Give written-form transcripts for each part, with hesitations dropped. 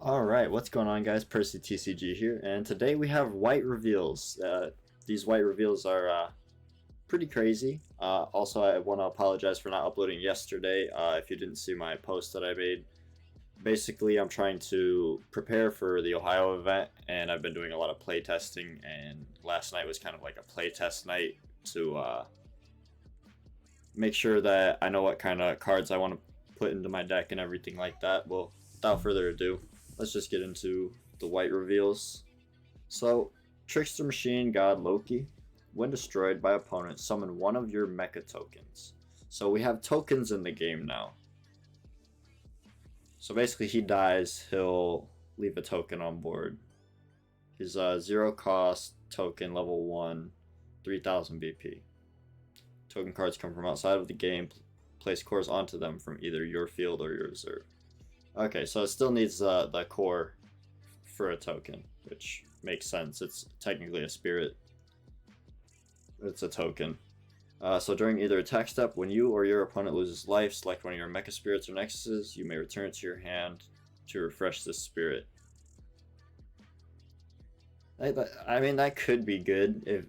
Alright, what's going on guys? Percy TCG here, and today we have white reveals. These white reveals are pretty crazy. Also, I want to apologize for not uploading yesterday. If you didn't see my post that I made. Basically, I'm trying to prepare for the Ohio event, and I've been doing a lot of play testing, and last night was kind of like a play test night to make sure that I know what kind of cards I want to put into my deck and everything like that. Well, without further ado, let's just get into the white reveals. So, Trickster Machine God Loki. When destroyed by opponent, summon one of your mecha tokens. So we have tokens in the game now. So basically he dies, he'll leave a token on board. His 0 cost token, level 1, 3000 BP. Token cards come from outside of the game. Place cores onto them from either your field or your reserve. Okay, so it still needs the core for a token, which makes sense. It's technically a spirit. It's a token. So during either attack step, when you or your opponent loses life, select one of your mecha spirits or nexuses. You may return it to your hand to refresh this spirit. I mean, that could be good.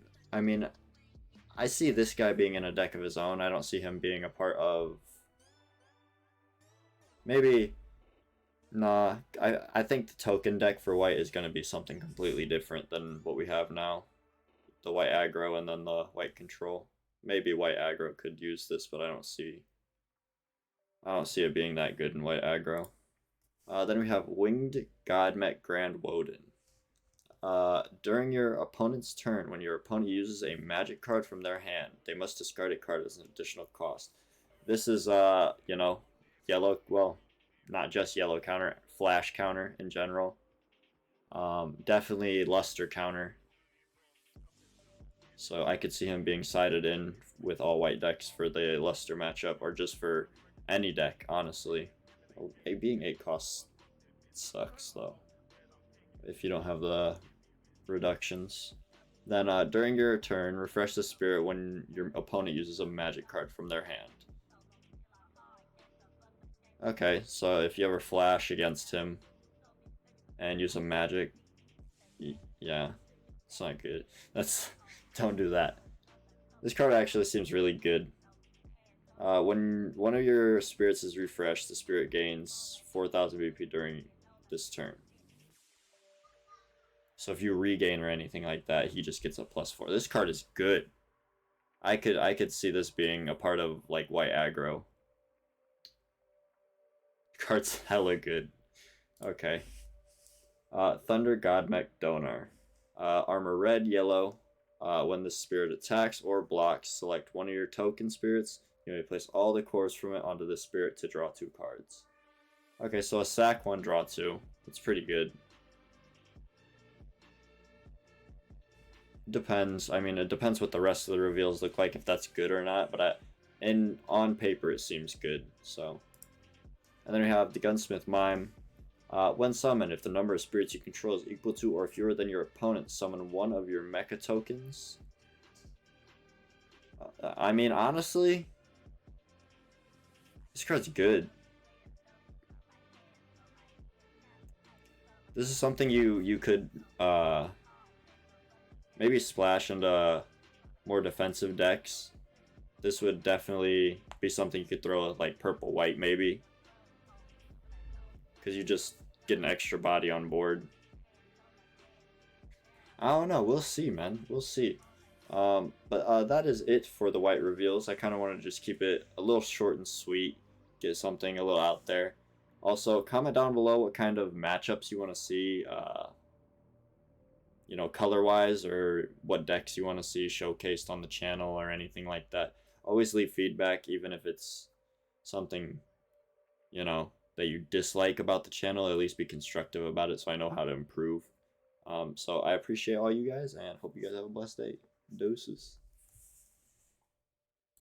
I see this guy being in a deck of his own. I don't see him being a part of... Maybe... Nah, I think the token deck for white is going to be something completely different than what we have now. The white aggro and then the white control. Maybe white aggro could use this, but I don't see it being that good in white aggro. Then we have Winged Godmech Grand Woden. During your opponent's turn, when your opponent uses a magic card from their hand, they must discard a card as an additional cost. This is, you know, yellow, well, not just yellow counter, flash counter in general. Definitely luster counter. So I could see him being sided in with all white decks for the luster matchup, or just for any deck, honestly. Being 8 costs sucks though, if you don't have the reductions. Then during your turn, refresh the spirit when your opponent uses a magic card from their hand. Okay, so if you ever flash against him and use a magic, yeah, it's not good. Don't do that. This card actually seems really good. When one of your spirits is refreshed, the spirit gains 4000 BP during this turn. So if you regain or anything like that, he just gets a +4. This card is good. I could see this being a part of like white aggro. Card's hella good. Okay. Thunder Godmech Donar. Armor red, yellow. When the spirit attacks or blocks, select one of your token spirits. You may place all the cores from it onto the spirit to draw 2 cards. Okay, so a sack 1, draw 2. That's pretty good. Depends. I mean, it depends what the rest of the reveals look like, if that's good or not. But on paper, it seems good. So, and then we have the Gunsmith Mime. When summoned, if the number of spirits you control is equal to or fewer than your opponent, summon one of your mecha tokens. I mean, honestly, this card's good. This is something you could maybe splash into more defensive decks. This would definitely be something you could throw like purple-white maybe. Because you just get an extra body on board. I don't know. We'll see, man. We'll see. But that is it for the white reveals. I kind of want to just keep it a little short and sweet. Get something a little out there. Also, comment down below what kind of matchups you want to see. You know, color-wise, or what decks you want to see showcased on the channel or anything like that. Always leave feedback, even if it's something, you know, that you dislike about the channel. At least be constructive about it so I know how to improve. So I appreciate all you guys and hope you guys have a blessed day. Deuces.